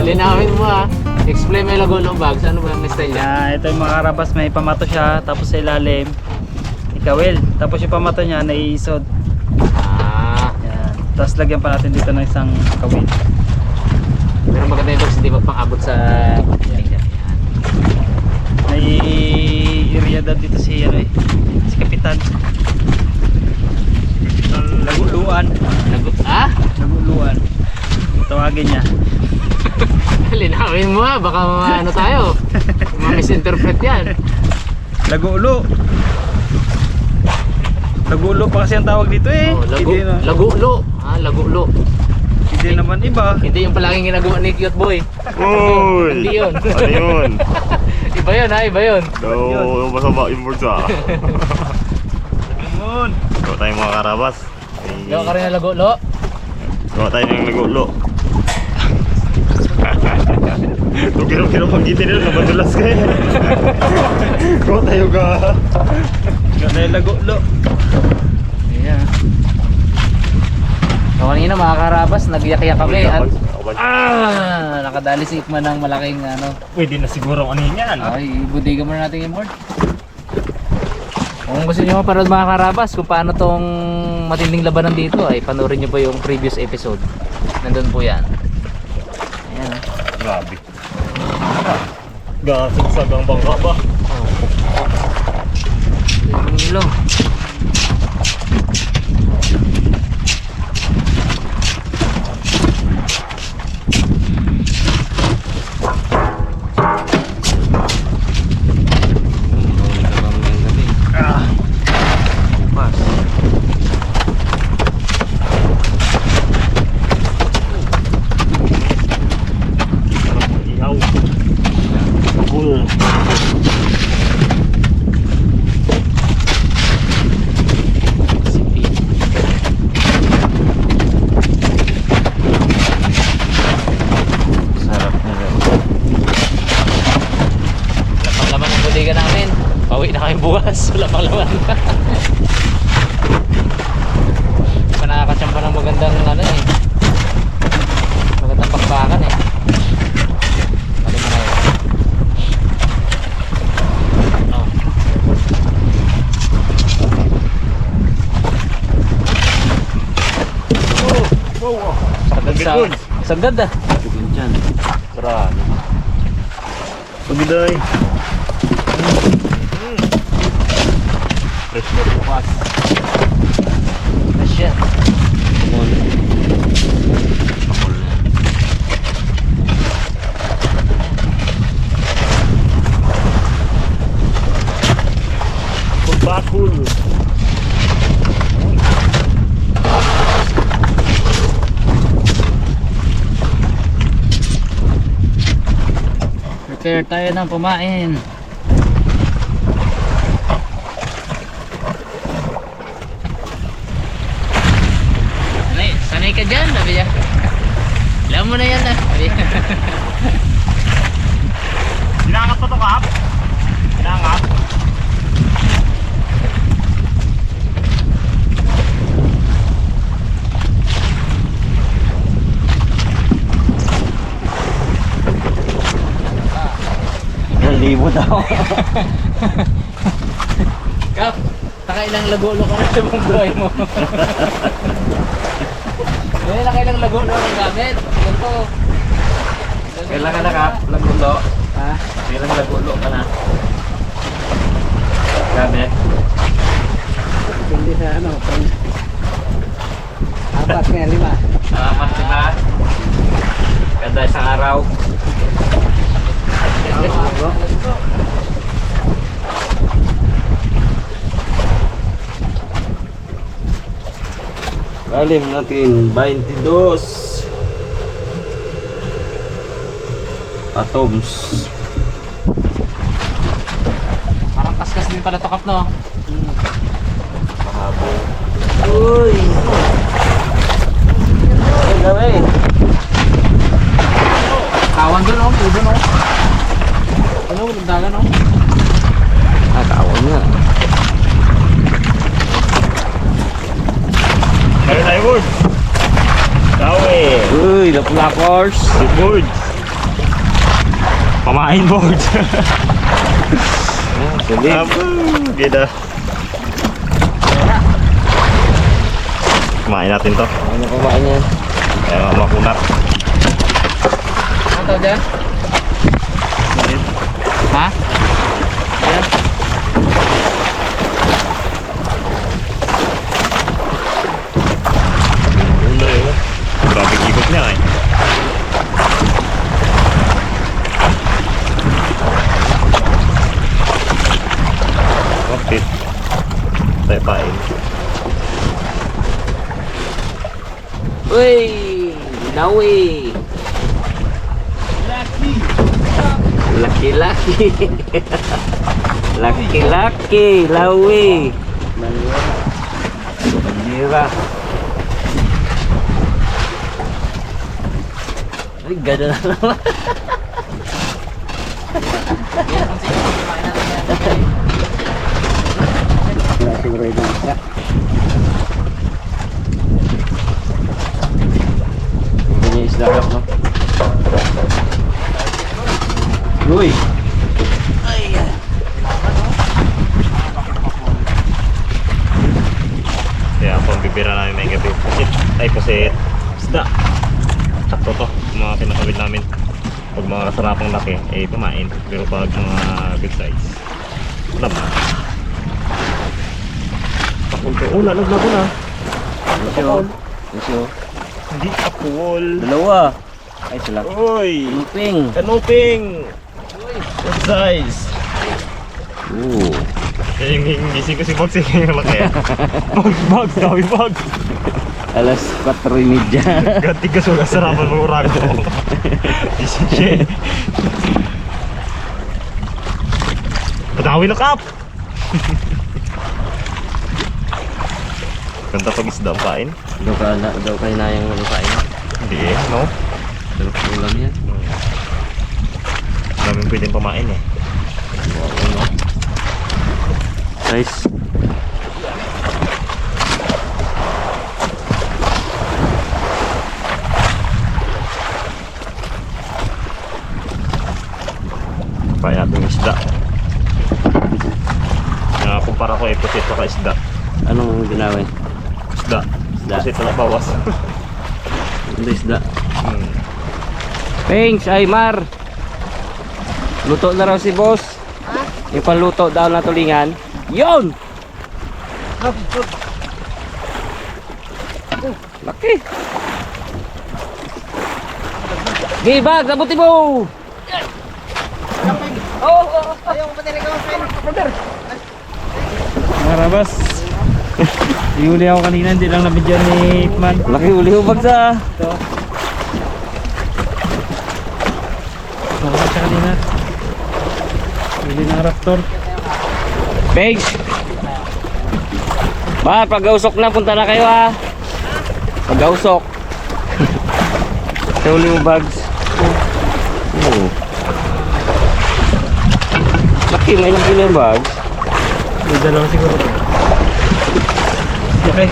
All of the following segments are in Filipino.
Linawin mo ha. Explain mo yung lagulo bags. Ano ba yung style niya? Ito yung mga karabas, may pamato siya, tapos sa ilalim ikawil, tapos yung pamato niya naiisod. Yan. Tapos lagyan pa natin dito ng isang kawil. Pero maganda yung bags, hindi magpang-abot sa yan. May area daw dito si si Kapitan. Naguluan. Naguluan. Tawagin niya. Linawin mo ha, baka ano tayo, ma-misinterpret yan. Lagulo. Lagulo pa kasi ang tawag dito eh. Lagulo. Lagulo. Hindi naman iba. Hindi yung palaging ginagawa ni Cute Boy. Uy! Hindi yun. Ano yun? Iba yun ha, iba yun. So, masama yung words ah. Yun. Gawa tayong mga karabas. Gawa ka rin na lagulo. Gawa tayo ng nagulo. Kung kira-kira pag-itin nila, nabadulas kayo. Gawa tayo ka. Gawa tayo lagulo. Ayan. So kanina mga karabas, nagyak-yak kami at nakadali si Ikman ng malaking ano. Pwede na siguro ang ano yan. Ay, ibudigan muna natin yung board. Kung gusto nyo mapanood mga karabas kung paano tong matinding labanan dito ay panoorin nyo po yung previous episode. Nandun po yan. Ayan ha. Grabe. Gasag-sag ang bangka ba? Yung ilong. Pauwi na kami bukas, wala pang laman. Pa nakakatsampa ng magandang ano eh. Magandang bakbakan eh. Pali mo na yun. Sagad ah. Dyan. Marami. Pagiday. Fresh na bukas. Fresh yan. Pamol. Pamol na. Bakul. Prepare tayo ng pumain. Sanay ka dyan, sabi niya. Alam mo na yan ah. Sinangat pa to, Kap? Sinangat? Libo daw. Kap, nakailang lagulo ka na sa mong buhay mo. Nakailang lagulo ang gamit. Ganito. Kailan ka na Kap? Lagulo? Ha? Kailan lagulo ka na? Gamit? Hindi sa ano. Apat kaya 5. Salamat sila. Ganda isang araw. Lalim natin 22 atoms. Parang kaskas din pala to, Kap, no? Pahabo. Uy! Ay, gawin! Kawan doon, no? Pudo, no? Ano, magdagan, no? Ah, kawan nga. Tayo tayo, Word. Tawe. Uy! Uy, laplakors. Si Birds. Pamain Birds. Sige. Apo, gida. Kumain natin to. Ano pa ba yan? Kaya makunat. Ano tawag dyan? Ha? Ayan. Ulo yun. Grabe ikot niya eh. Kapit. Tayo pain. Uy, lawi. Laki-laki. Laki-laki, lawi. Bandira. Ay, ganda na naman. Siguro ito na. Ito niya isla rock, no? Uy! Kaya pang bibira namin may gabi. Pusit. Ay, pusit. Isda. Sakto to. Mga pinakawid namin. Pag mga kasarapang laki, eh kumain. Pero pag mga good size, wala na. Takol to. Oh, lalaglag ko na. Isyo. Hindi takol. Dalawa. Ay, sila. Uy! Luping. Kanuping! Good size! Oo. Yan yung gising ko si Box yung laki. Box, dami Box! Alas 4:30. Ganti ka sa sarapan ng urago. Shit! Padawi na kap! Ganda pag isda ang kain. Daw kayo na yung lupain. Hindi eh, no? Daw ulam yan. Daming pwedeng pamain eh. Nice. Kaya natin isda. Kumpara ko eh, pusit pa ka isda. Anong ginawin? Isda. Isda. Pusit na bawas. Ano isda? Hmm. Pings, ay Mar. Luto na raw si boss. Yung panluto daw na tulingan. Yon! Laki. Gibag, sabuti mo! Mga rabas. Ihuli ako kanina, hindi lang nabidyan ni Ipman. Laki uli hubag sa. Ito. Nakakot siya kanina. Huli ng raptor. Pings! Ba, pag-ausok na, punta na kayo ha. Pag-ausok. Sa uli mo bags. Oo. Laki, may ilang kilo yung bags. May dalawa siguro. Okay.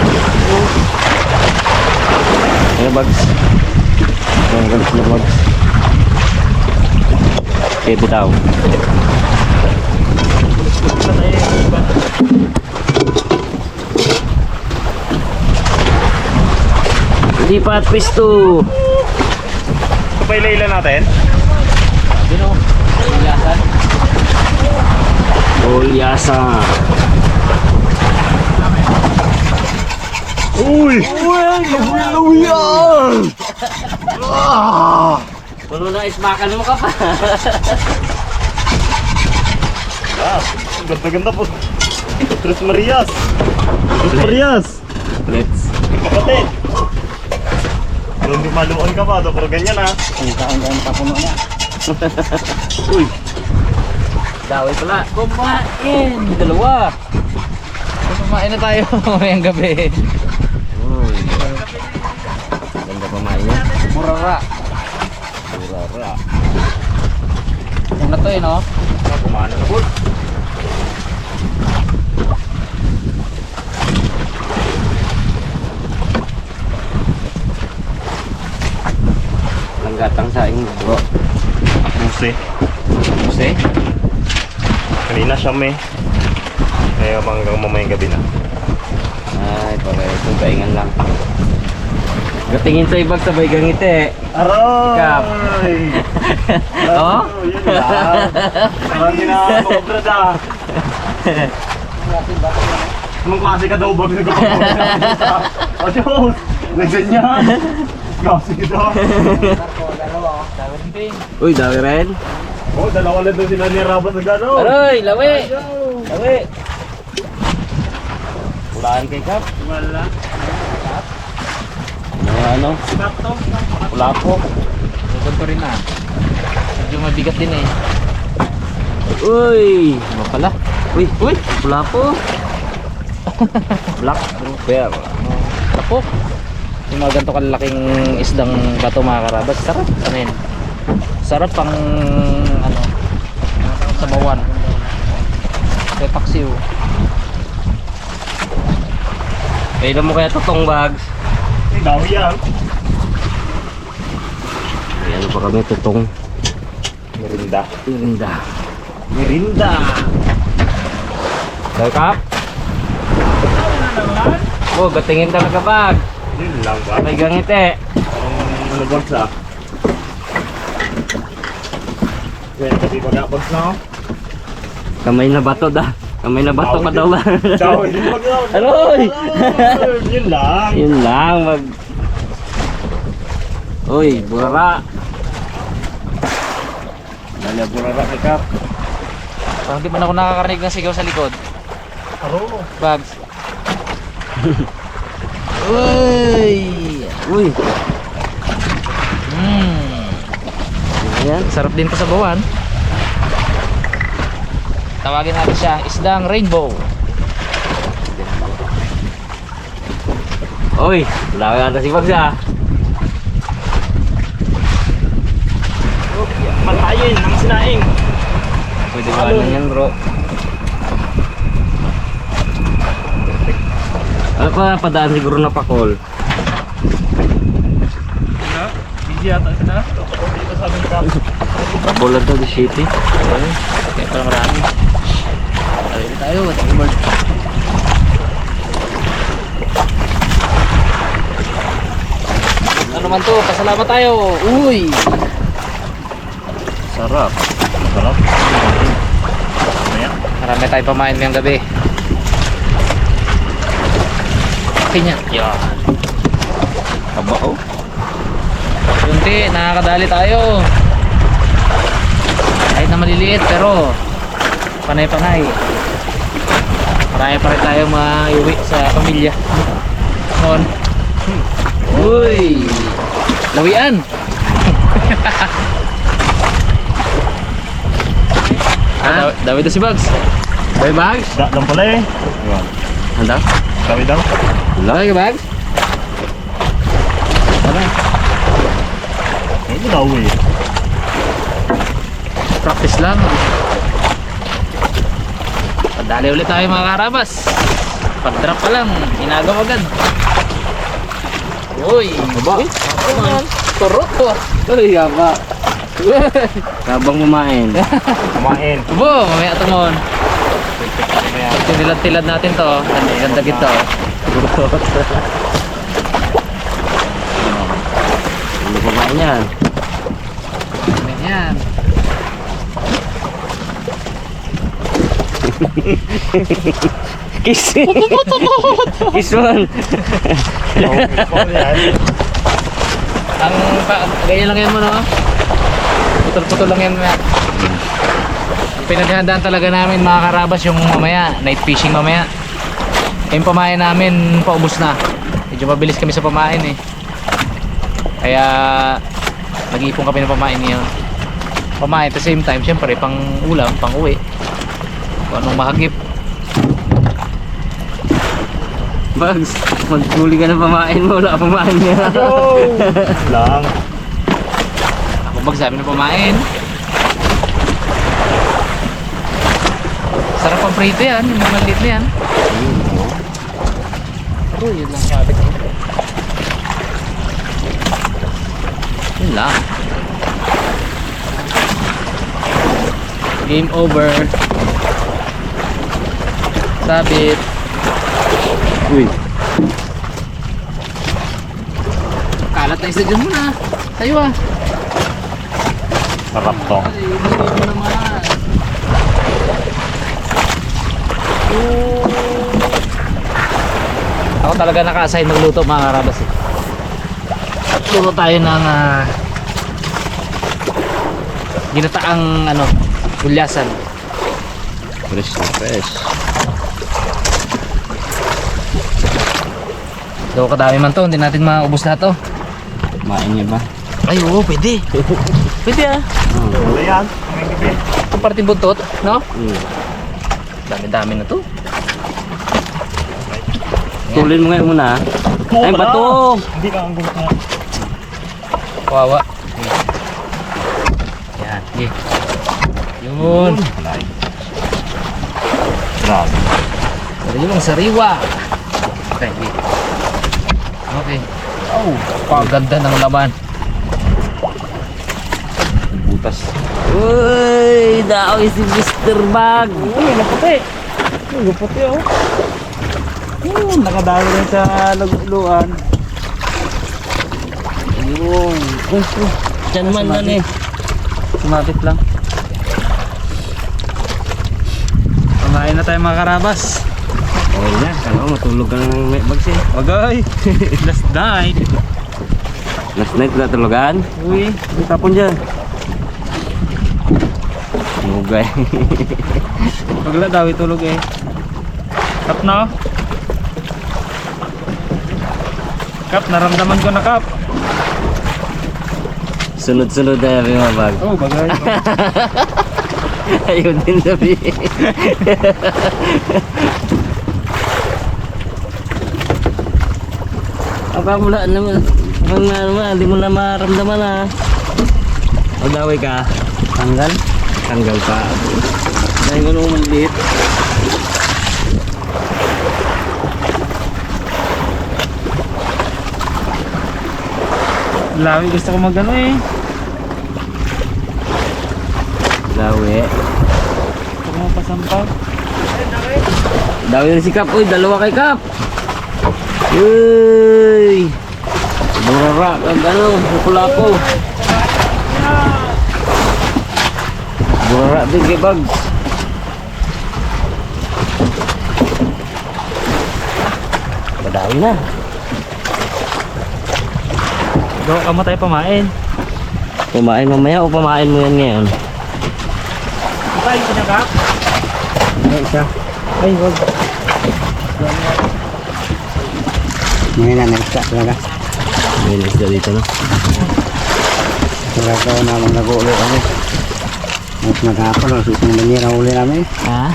Ayan bags. Ayan galis na bags. Okay, bitaw. Lipat pisto. Ito pa ilan natin? Dino. Paglasan. Olyasa. Uy! Uy, puno na ismakan mo ka pa. Ah, ganda-ganda po. Tres Marias. Tres Marias. Let's. Kapatid. Kung di maluon ka pa, pero ganyan ha. Ang taon-taon pa puno niya. Uy. Daway pala. Kumain. Dalawa. Kumain na tayo ngayong gabi. Uy. Ganda pa niya. Murara. Urara. Yung na to eh, no? Kumain na po. 12. Kasi, Kanina siyam eh. Kaya hanggang mamayang gabi na. Ay, pareho. Paingan lang. Gatingin sa ibag sabay gangite. Aroy! Kap. Oh? Yun lang. Parang ginakobra da. Anong klase ka daw ba? O Diyos! Nagganyan! Klase ka daw. Uy, dami rin. Oh, dalawa na doon sila ni Rabas na gano'n. Aroy, lawi. Lawi. Pulaan kay Kap. Wala. Mga ano? Sakto. Pula po. tukod ko rin na. Medyo mabigat din eh. Uy. Ano pala? Uy, pula po. Black bear. Tapok. Yung mga ganito kalalaking isdang bato mga karabas. Sarap. Ano yun? Sarap pang ano, sabawan. Kaya paksiw. Kailan mo kaya tutong bags? Eh, daw yan. Ay, ano pa kami tutong? Merinda. Irinda. Merinda! Dahil Kap? Oh, gatingin talaga bag. Yun lang ba? May gangite. Ano bags ah? Kaya kasi pag-abags na ako. Kamay na bato da. Kamay na bato ka daw ba? Daw, hindi mag-abags. Aroy! Yun lang. Yun lang mag... Uy, burara. Dala burara kay Kap. Parang di man ako nakakarinig ng sigaw sa likod. Aro. Bags. Uy! Uy, Yan, sarap din to sa bawan. Tawagin natin siya isdang rainbow. uy, wala ka yata si Bags ah. Matayin ang sinaing. Pwede ba ano yan bro? Ano pa, padaan siguro na pakol. Busy yata sila. Dito sa aming kap. Bola daw di city. Kaya pala marami. Ayun tayo, Timor. Ano naman to? Pasalamat tayo. Uy! Sarap. Sarap. Ayan. Marami tayong pamain ngayong gabi. Kanya. Yan. Haba oh. Kunti, nakakadali tayo. Kahit na maliliit pero panay-panay. Marami pa rin tayo maiuwi sa pamilya. Noon. Uy! Lawian! Ah, Dawi daw si Bugs. Bay Bags? Da, lang pala eh. Ayan. Handa? Dami daw. Dawi ka Bugs? Ano? Ito daw eh. Practice lang. Padali ulit tayo mga karabas. Pag-drop pa lang, inagaw agad. Uy! Haba. Turok po. Uy, haba. Habang kumain. Kumain. Abo, mamaya ito mon. Tilad-tilad natin to. Ganda gito. Ano kumain yan? Yan. Kiss. Kiss one. Ganyan lang yan mo, no? Putol-putol lang yan. Ang pinaghandaan talaga namin mga karabas yung mamaya, night fishing mamaya. Yung pamain namin paubos na. Medyo mabilis kami sa pamain eh. Kaya nag-iipon kami ng pamain niya. Pamain at the same time, syempre pang ulam, pang uwi. Kung anong mahagip. Bags, magpuli ka na pamain mo. Wala pamain niya. Lang. Ako magsabi ng pamain. Sarap ang prito yan, yung mga maliit na yan. Pero yun lang sabi ko. Yun lang. Game over. Sabit. Uy. Kalat na isa dyan muna. Tayo ah. Sarap to. Ay, hindi mo naman. Ako talaga naka-assign magluto mga karabas eh. Luto tayo ng ginataang gulyasan. Fresh na fresh. So kadami man to, hindi natin maubos lahat to. Kumain niya ba? Ay oo, pwede. Pwede ah. Ano yan? May gabi. Ito parting buntot, no? Hmm. Dami na to. Tulin mo ngayon muna. Ay, bato! Hindi ka ang gulat na. Kawawa. Yan, sige. Yun. Grabe. Sariwang sariwa. Okay, sige. Okay. Oh, paganda ng laman. Butas. Uy, daoy si Mr. Bag. Uy, naputi. Uy, naputi oh. Nakadami rin sa laguluan. Yun. Uy, dyan man yan eh. Sumabit lang. Kumain na tayo mga karabas. Okay na. Ano, matulog ka ng may bags eh. Bagay. Last night. Last night na tulugan. Uy. May tapon dyan. Mugay. Pagla daw itulog eh. Kap na oh. Kap, naramdaman ko na kap. Sunod-sunod na yung mga bag. Oh, bagay. Ayun din sabi. Apa mula naman. Hindi mo na maramdaman ah. Magdaway ka. Tanggal? Tanggal pa. Dahil mo nung maliit. Lawi, gusto ko magano eh. Dawi. Gusto ko mapasampaw. Dawi na si Kap. Uy, dalawa kay Kap. Uy. Burara. Ano? Pula-po. Burara din kay Bags. Madawi na. Gawa ka mo tayo pamain. Pumain mamaya o pamain mo yan ngayon? Ay, pinagap. Ay, isa. Ay, wag. Ngayon na nagsa talaga. May isda dito no? Talaga ko naman nag-ulo kami. Mas maghapon, mas isang banyera uli namin. Ha?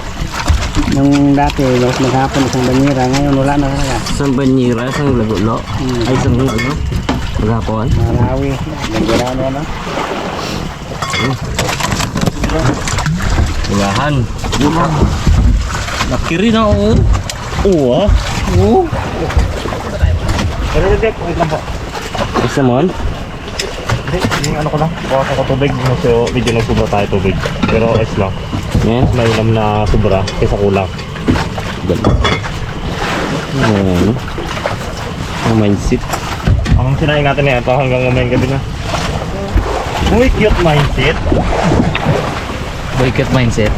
Nung dati, mas maghapon isang banyera. Ngayon wala na talaga. Isang banyera, isang lagulo. Ay, isang lagulo. Maghapon. Marawi. Banyera ano na. Ilahan. Laki rin ako. Oo ah. Oo. Pero Dek, wait lang po. Isa mo? Hindi, yung ano ko lang. Bawasan ko tubig. So, medyo nagsubra tayo tubig. Pero ice lang. Yan. May ulam na sobra kaysa kulang. Yan. Ang mindset. Ang sinaing natin na ito hanggang mamayang gabi na. Uy, cute mindset. Boycott mindset.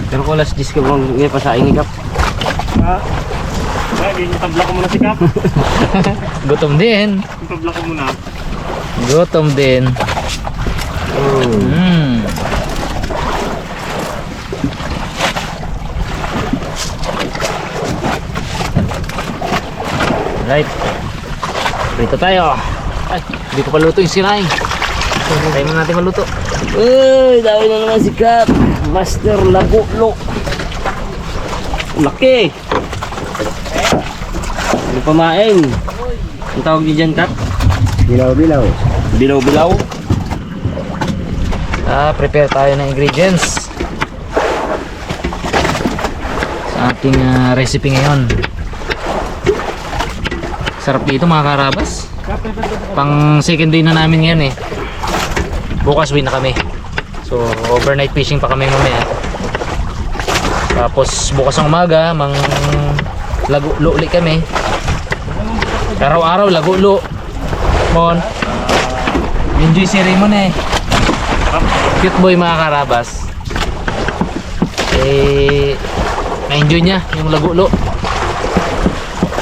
Pero kung alas 10 ka bang may pasaing ikap? Ha? Ay, tabla ko muna si Kap. Gutom din. Tabla ko muna. Gutom din. Mm. Right. Dito tayo. Ay, hindi ko pa luto yung sinaing. Tayo na natin maluto. Uy, dami na naman si Kap. Master Lagulo. Laki. Ano pamain? Ang tawag niyo dyan, Kap? Bilaw-bilaw. Bilaw-bilaw. Prepare tayo ng ingredients sa ating recipe ngayon. Sarap dito mga karabas. Pang second day na namin ngayon eh. Bukas uwi na kami. So overnight fishing pa kami mamaya. Tapos bukas ng umaga lagulo ulit kami. Araw-araw lagulo. Mon. Enjoy si Raymond eh. Cute boy mga karabas. Na-enjoy niya yung lagulo.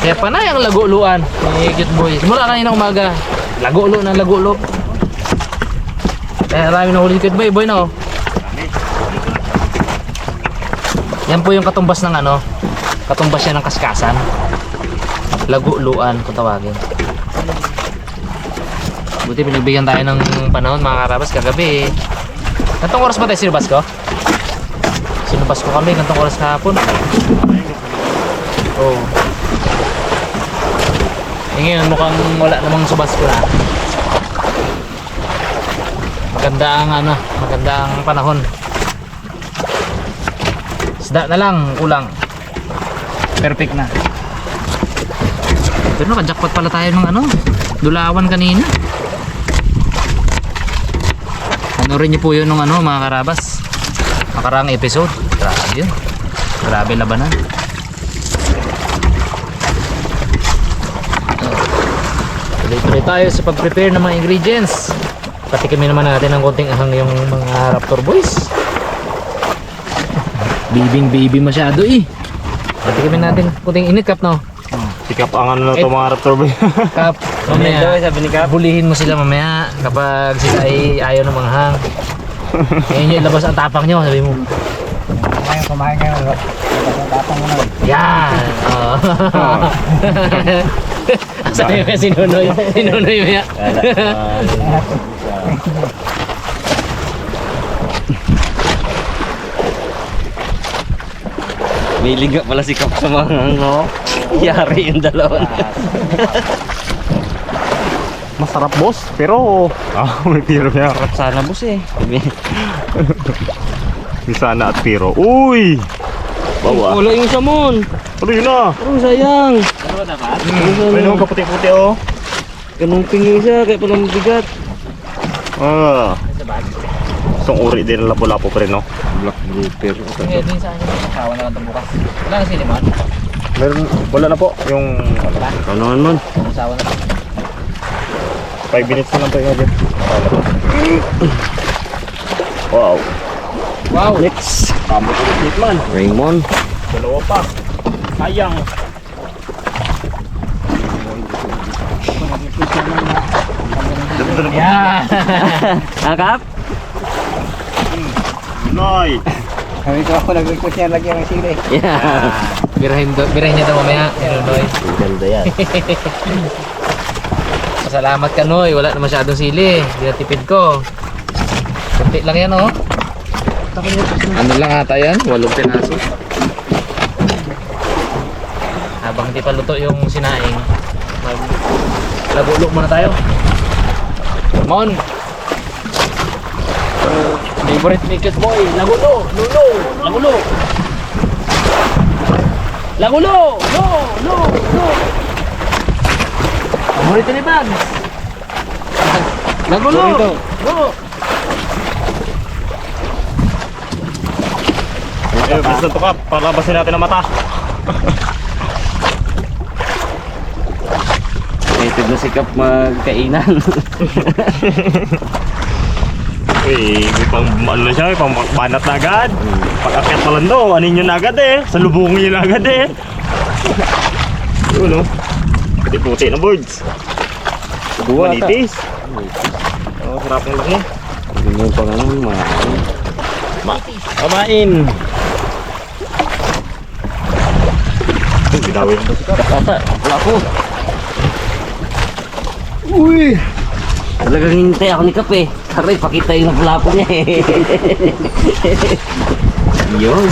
Kaya panay ang laguluan ni cute boy. Simula kanina umaga, lagulo na lagulo. Kaya marami na huli cute boy no. Yan po yung katumbas ng katumbas siya ng kaskasan. Laguluan kung tawagin. Buti pinagbigyan tayo ng panahon mga karabas kagabi. Gantong oras ba tayo sinubas ko? Sinubas ko kami gantong oras kahapon. Oh. Ngayon mukhang wala namang subas ko na. Maganda ang panahon. Isda na lang kulang. Perfect na. Pero naka-jackpot pala tayo ng dulawan kanina. Rin niyo po yun nung mga karabas. Nakaraang episode. Grabe yun. Grabe labanan. Tuloy-tuloy tayo sa pag-prepare ng mga ingredients. Patikimin naman natin ng konting ahang yung mga Raptor boys. Baby masyado eh. Patikimin natin konting init Kap no. Sikap ang na ito mga Raptor boy. Kap, mamaya sabi ni Kap, hulihin mo sila mamaya kapag sila ay ayaw ng manghang. Ngayon yung labas ang tapang nyo, sabi mo. Kumain kayo. Tapang mo na. Yan! Sabi mo sinunoy mo yan. May liga pala si Kap sa mga yari yung dalawa. Masarap boss, pero may piro niya. Sana boss eh. May sana at piro. Uy! Bawa. Wala yung samon. Ano yun na? Oh sayang. May naman kaputi-puti oh. Ganung pingi siya kaya pala mabigat. Isang uri din ng lapo-lapo pa rin no? Black grouper. Ngayon din sa akin, kawan na lang ito bukas. Wala na si Limon. Wala na po yung Kanoan man. Usawa na. 5 minutes na lang to yung Wow. Wow! Next. Kamot ulit man. Raymond. Dalawa pa. Sayang. Yan! Kap? Noy. Sabi ko ako nag-request niya lagyan ng sili. Yeah. Birahin niya daw mamaya. Noy. Ganda yan. Pasalamat ka Noy. Wala na masyadong sili. Hindi na tipid ko. Kunti lang yan oh. Ano lang ata yan? 8 pinaso. Habang hindi pa luto yung sinaing, lagulo muna tayo. Mon! Favorite ticket boy, lagulo! Lulo! Lagulo! Lagulo! No! No! No! Favorite ni Bag! Lagulo! No! Bilis na to Kap, palabasin natin ang mata. Native na si Kap magkainan. Uy, may pang ano siya, may pang banat na agad. Pag-akyat pa lang daw, anin yun na agad eh. Salubungin yun na agad eh. Yun oh. Puti-puti na birds. Dua ata. Manitis. Oh, sarap ng laki. Ganyan pa nga naman. Kamain. Bidawin. Tata, wala ko. Uy! Talagang hintay ako ni Kap eh. Aray, pakita yung lapo niya eh. Yun.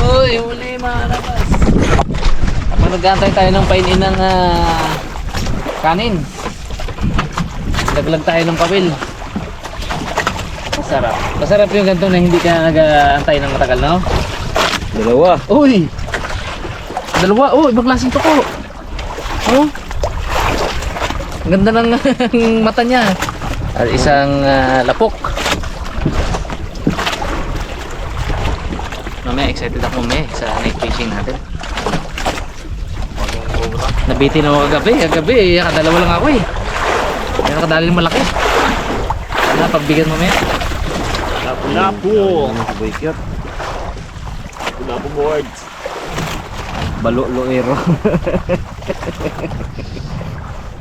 Uy, huli mga labas. Kapag nag-aantay tayo ng painin ng kanin, laglag tayo ng kawil. Masarap. Masarap yung ganito na hindi ka nag-aantay ng matagal, no? Dalawa. Uy! Dalawa. Oh, ibang klaseng toko. Oh. Ang ganda ng mata niya. At isang lapok. Mamaya excited ako sa night fishing natin. Nabitin ako kagabi, kadalawa lang ako eh. Kaya nakadali malaki. Wala, pagbigyan mo mamaya. Lapu-lapu. Boycott. Lapu boards. Balo-loero.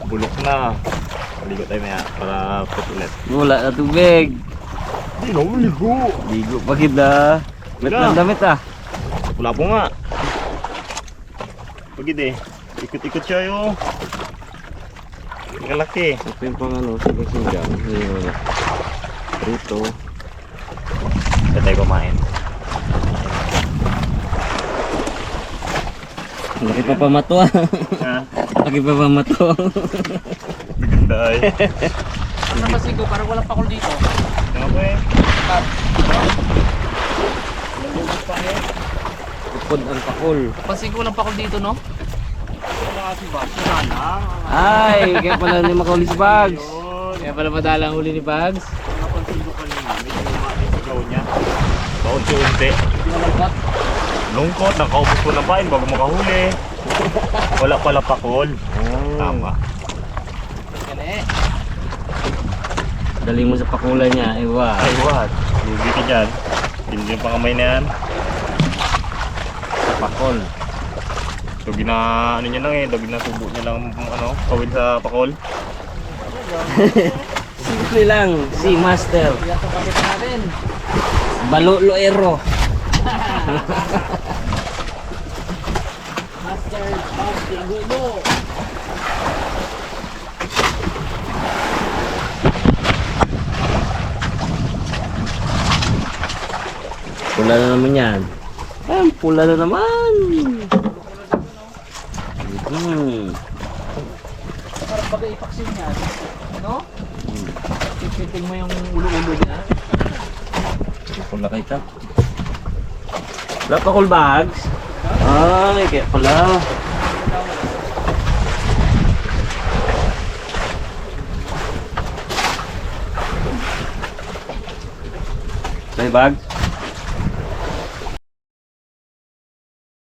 Bulok na. Maligo tayo maya para put ulit. Wala na tubig. Hindi na maligo. Ligo pa kita. Met ng damit ah. Lapu nga. Pagid eh. Ikot-ikot siya yun. Ang kalaki. Ito yung pang ano, sigang. Rito. Ito tayo kumain. Laki pa pamato ah. Ha? Laki pa pamato. Maganda ay. Ano napansin ko, parang walang pakol dito. Nga po eh. Upod ang pakul. Pansin ko walang pakol dito, no? Ay, kaya pala ni Macaulay si Bags. Kaya pala madala ang huli ni Bags. Napansin ko kanina. Medyo lumating sa gawin niya. Paunti-unti. Lungkot, nakaubos ko ng pain bago makahuli. Wala pala pakol. Tama. Dali mo sa pakulan niya, iwa. Ay, what? Lugi ka dyan. Hindi yung pangamay na yan. Sa pakol. So, ano niya lang eh. Ginasubo niya lang ano, kawin sa pakol. Simple lang, si Master. Kaya ito kapit natin. Balo-loero. Master of Laguno. Pula na naman yan. Ay, pula na naman. Parang bagay ipaksin niya. No? Pipiting mo yung ulo-ulo niya. Pula kayo ta. Wala pa cool bags. Ay, kaya pala. May bags?